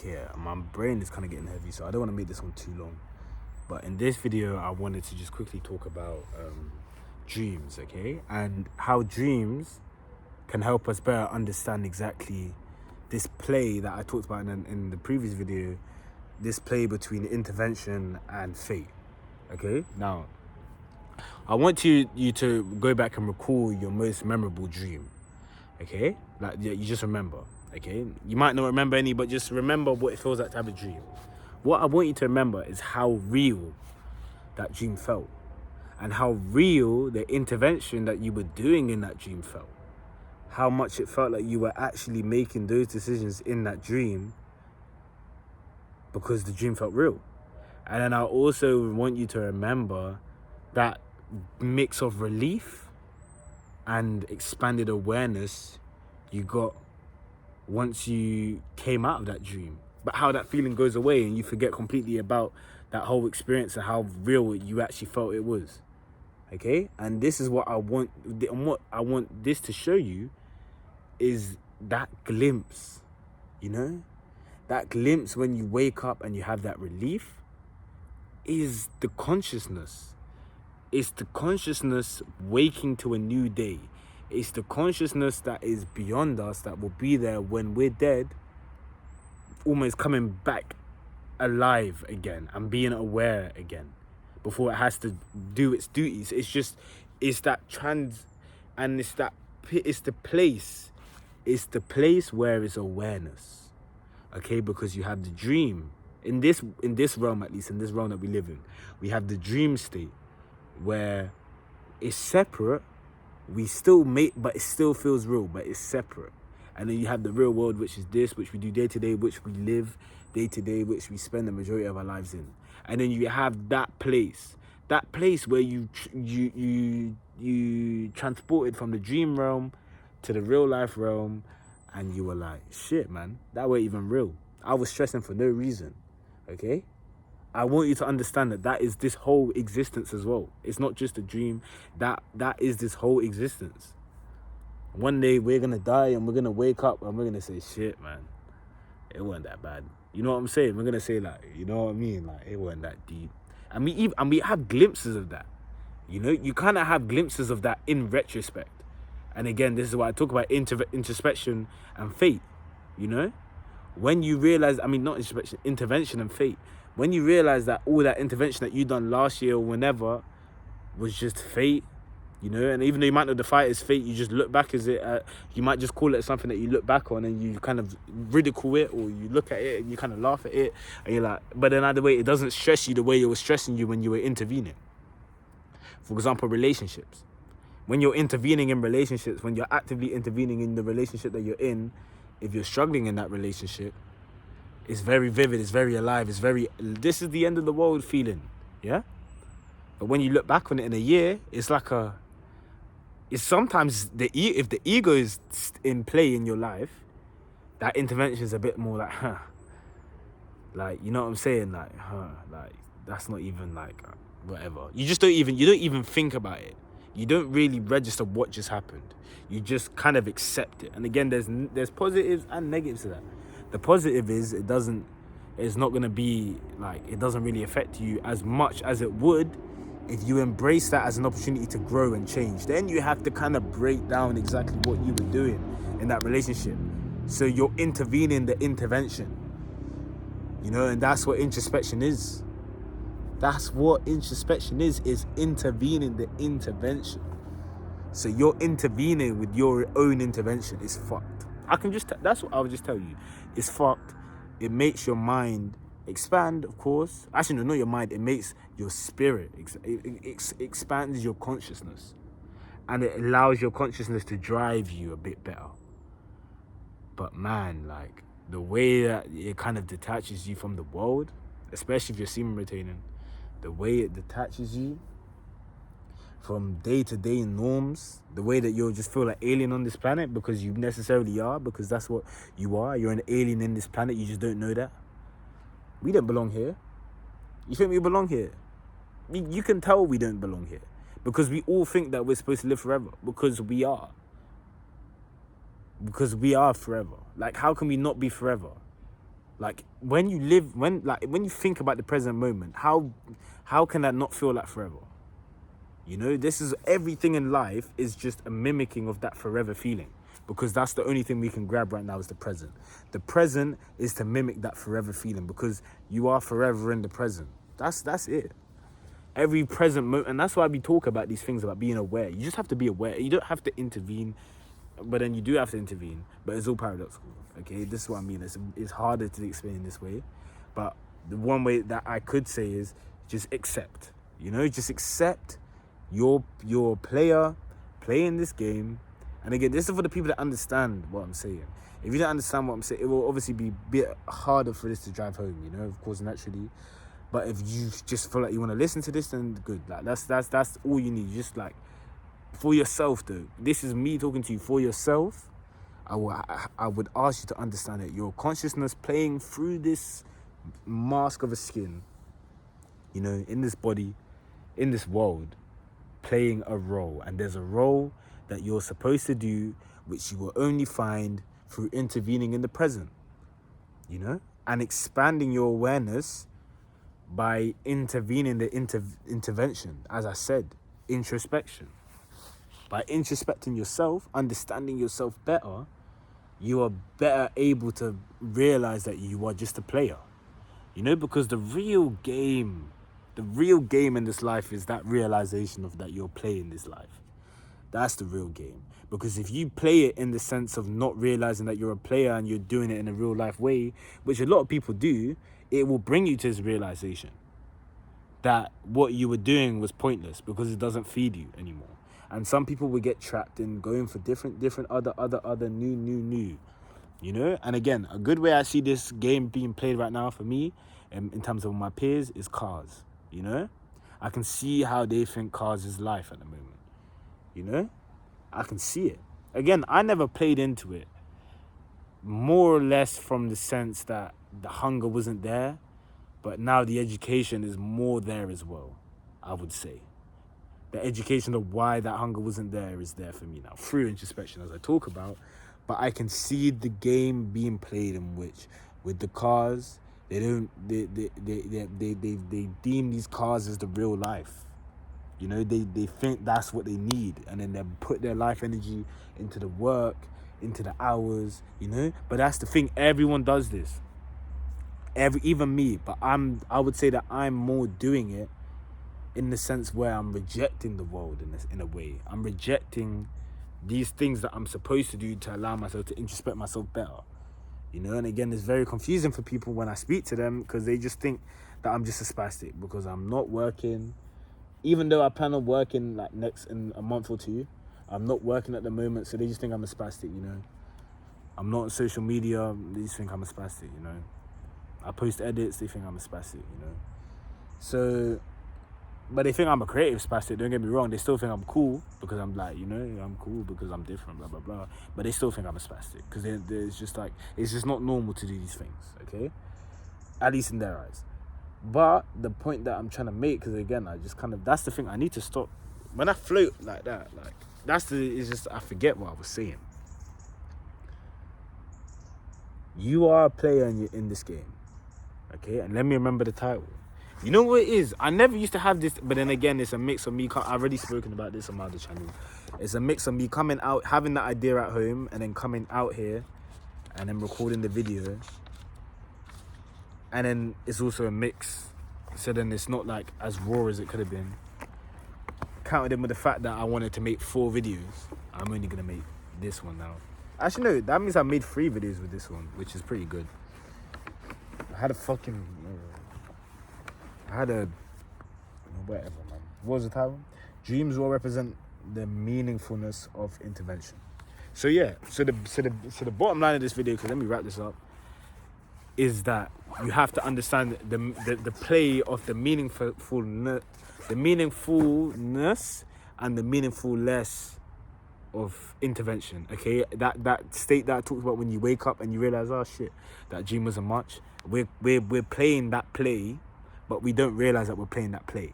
Okay, my brain is kind of getting heavy, so I don't want to make this one too long. But in this video, I wanted to just quickly talk about dreams, okay? And how dreams can help us better understand exactly this play that I talked about in the previous video, this play between intervention and fate, okay? Now, I want you to go back and recall your most memorable dream, okay? Like, you just remember, okay? You might not remember any, but just remember what it feels like to have a dream. What I want you to remember is how real that dream felt and how real the intervention that you were doing in that dream felt. How much it felt like you were actually making those decisions in that dream because the dream felt real. And then I also want you to remember that mix of relief and expanded awareness you got once you came out of that dream, but how that feeling goes away and you forget completely about that whole experience and how real you actually felt it was. Okay? And this is what I want, and what I want this to show you is that glimpse, you know? That glimpse when you wake up and you have that relief is the consciousness. It's the consciousness waking to a new day. It's the consciousness that is beyond us, that will be there when we're dead, almost coming back alive again and being aware again before it has to do its duties. It's that and it's the place where it's awareness, okay? Because you have the dream in this realm, at least in this realm that we live in, we have the dream state where it's separate. We still but it still feels real, but it's separate. And then you have the real world, which is this, which we do day to day, which we live day to day, which we spend the majority of our lives in. And then you have that place where you transported from the dream realm to the real life realm, and you were like, shit, man, that weren't even real. I was stressing for no reason, okay? I want you to understand that is this whole existence as well. It's not just a dream. That is this whole existence. One day we're going to die and we're going to wake up and we're going to say, shit, man, it wasn't that bad. You know what I'm saying? We're going to say, like, you know what I mean? Like, it wasn't that deep. And we have glimpses of that. You know, you kind of have glimpses of that in retrospect. And again, this is why I talk about introspection and fate, you know? When you realize, not introspection, intervention and fate. When you realize that all that intervention that you done last year or whenever was just fate, you know, and even though you might not define it as fate, you just look back as it, you might just call it something that you look back on and you kind of ridicule it, or you look at it and you kind of laugh at it, and you're like, but then either way, it doesn't stress you the way it was stressing you when you were intervening. For example, relationships. When you're intervening in relationships, when you're actively intervening in the relationship that you're in, if you're struggling in that relationship, it's very vivid, it's very alive, this is the end of the world feeling, yeah? But when you look back on it in a year, it's sometimes, if the ego is in play in your life, that intervention is a bit more like, like, you know what I'm saying? Like, like, that's not even like, whatever. You don't even think about it. You don't really register what just happened. You just kind of accept it. And again, there's positives and negatives to that. The positive is it's not going to be like, it doesn't really affect you as much as it would if you embrace that as an opportunity to grow and change. Then you have to kind of break down exactly what you were doing in that relationship. So you're intervening the intervention, you know, and that's what introspection is. That's what introspection is intervening the intervention. So you're intervening with your own intervention. It's fucked. That's what I would just tell you. It's fucked. It makes your mind expand, of course. Actually, no, not your mind. It makes your spirit. It expands your consciousness. And it allows your consciousness to drive you a bit better. But man, like, the way that it kind of detaches you from the world, especially if you're semen retaining, the way it detaches you from day-to-day norms, the way that you'll just feel like alien on this planet, because you necessarily are, because that's what you are. You're an alien in this planet, you just don't know that. We don't belong here. You think we belong here? You can tell we don't belong here, because we all think that we're supposed to live forever, because we are. Because we are forever. Like, how can we not be forever? Like when you think about the present moment, how can that not feel like forever? You know, this is everything in life is just a mimicking of that forever feeling, because that's the only thing we can grab right now is the present. The present is to mimic that forever feeling, because you are forever in the present. That's it. Every present moment, and that's why we talk about these things about being aware. You just have to be aware. You don't have to intervene, but then you do have to intervene. But it's all paradoxical. Okay, this is what I mean. It's harder to explain in this way, but the one way that I could say is just accept. You know, just accept your player playing this game. And again, this is for the people that understand what I'm saying. If you don't understand what I'm saying, it will obviously be a bit harder for this to drive home, you know, of course, naturally. But if you just feel like you want to listen to this, then good. Like that's all you need. Just like for yourself, though. This is me talking to you for yourself. I would ask you to understand that your consciousness playing through this mask of a skin, you know, in this body, in this world, playing a role. And there's a role that you're supposed to do, which you will only find through intervening in the present, you know, and expanding your awareness by intervening the intervention. As I said, introspection. By introspecting yourself, understanding yourself better, you are better able to realize that you are just a player, you know, because the real game in this life is that realization of that you're playing this life. That's the real game. Because if you play it in the sense of not realizing that you're a player and you're doing it in a real life way, which a lot of people do, it will bring you to this realization that what you were doing was pointless because it doesn't feed you anymore. And some people will get trapped in going for different other new, you know? And again, a good way I see this game being played right now for me, in terms of my peers, is cars, you know? I can see how they think cars is life at the moment, you know? I can see it. Again, I never played into it, more or less from the sense that the hunger wasn't there, but now the education is more there as well, I would say. The education of why that hunger wasn't there is there for me now, through introspection, as I talk about. But I can see the game being played in which, with the cars, they deem these cars as the real life. You know, they think that's what they need, and then they put their life energy into the work, into the hours, you know. But that's the thing, everyone does this. Even me, but I would say that I'm more doing it in the sense where I'm rejecting the world in a way. I'm rejecting these things that I'm supposed to do to allow myself to introspect myself better, you know. And again, it's very confusing for people when I speak to them, because they just think that I'm just a spastic because I'm not working. Even though I plan on working like next in a month or two, I'm not working at the moment, so they just think I'm a spastic, you know. I'm not on social media, they just think I'm a spastic, you know. I post edits, they think I'm a spastic, you know. So, but they think I'm a creative spastic, don't get me wrong. They still think I'm cool because I'm like, you know, I'm cool because I'm different, blah, blah, blah. But they still think I'm a spastic because it's just like, it's just not normal to do these things, okay? At least in their eyes. But the point that I'm trying to make, because again, I just kind of, that's the thing, I need to stop. When I float like that, like, it's just, I forget what I was saying. You are a player in this game, okay? And let me remember the title. You know what it is? I never used to have this, but then again, it's a mix of me, I've already spoken about this on my other channel. It's a mix of me coming out, having that idea at home, and then coming out here, and then recording the video. And then it's also a mix, so then it's not like as raw as it could have been. Counted in with the fact that I wanted to make 4 videos, I'm only gonna make this one now. Actually, no, that means I made 3 videos with this one, which is pretty good. I had a whatever, man. What was the title? Dreams will represent the meaningfulness of intervention. So yeah, so the bottom line of this video, because let me wrap this up, is that you have to understand the play of the meaningfulness and the meaningfulness of intervention. Okay, that state that I talked about when you wake up and you realize, oh shit, that dream wasn't much. We're playing that play, but we don't realize that we're playing that play.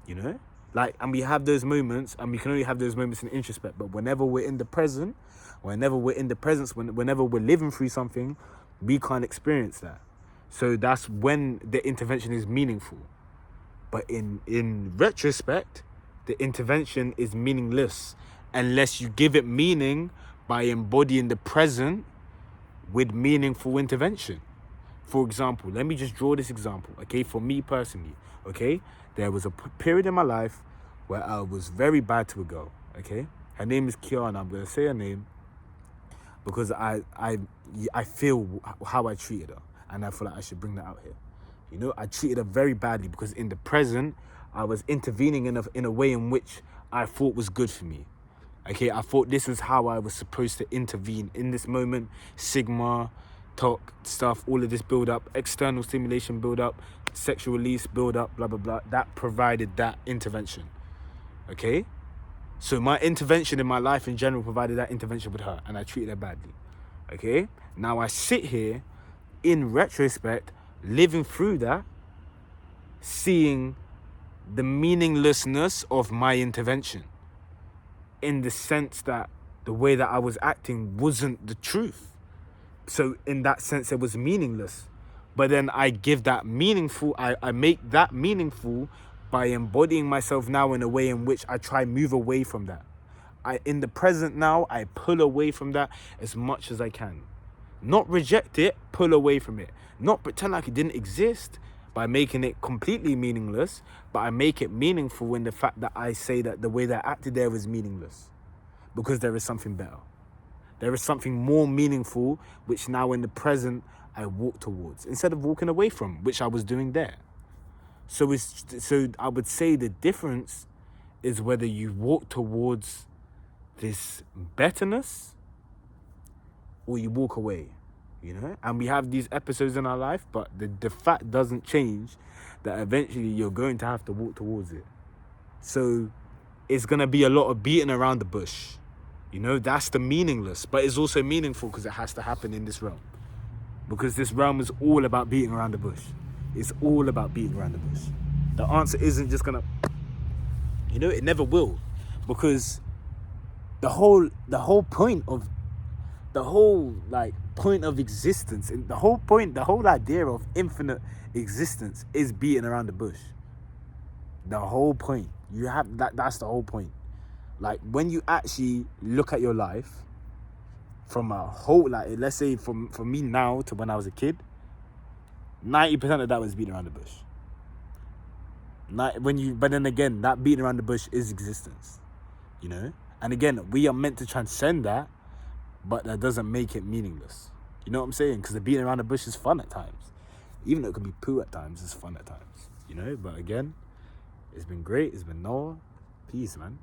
You know, like, and we have those moments, and we can only have those moments in introspect. But whenever we're in the present, whenever we're living through something, we can't experience that. So that's when the intervention is meaningful. But in retrospect, the intervention is meaningless unless you give it meaning by embodying the present with meaningful intervention. For example, let me just draw this example, okay? For me personally, okay? There was a period in my life where I was very bad to a girl, okay? Her name is Kiana. I'm going to say her name because I feel how I treated her, and I feel like I should bring that out here. You know, I treated her very badly because in the present, I was intervening in a way in which I thought was good for me. Okay, I thought this was how I was supposed to intervene in this moment. Sigma, talk, stuff, all of this build up, external stimulation build up, sexual release build up, blah, blah, blah. That provided that intervention. Okay? So my intervention in my life in general provided that intervention with her, and I treated her badly. Okay? Now I sit here, in retrospect, living through that, seeing the meaninglessness of my intervention, in the sense that the way that I was acting wasn't the truth. So in that sense, it was meaningless. But then I give that meaningful, I make that meaningful by embodying myself now in a way in which I try move away from that. In the present now, I pull away from that as much as I can. Not reject it, pull away from it. Not pretend like it didn't exist by making it completely meaningless, but I make it meaningful in the fact that I say that the way that I acted there was meaningless. Because there is something better. There is something more meaningful, which now in the present, I walk towards, instead of walking away from, which I was doing there. So I would say the difference is whether you walk towards this betterness or you walk away, you know? And we have these episodes in our life, but the fact doesn't change that eventually you're going to have to walk towards it. So it's going to be a lot of beating around the bush. You know, that's the meaningless, but it's also meaningful because it has to happen in this realm. Because this realm is all about beating around the bush. It's all about beating around the bush. The answer isn't just gonna, you know, it never will. Because the whole point of existence, and the whole idea of infinite existence is beating around the bush. The whole point. That's the whole point. Like, when you actually look at your life from a whole, like, let's say from me now to when I was a kid, 90% of that was beating around the bush. But then again, that beating around the bush is existence, you know? And again, we are meant to transcend that, but that doesn't make it meaningless. You know what I'm saying? Because the beating around the bush is fun at times. Even though it can be poo at times, it's fun at times, you know? But again, it's been great. It's been Noah. Peace, man.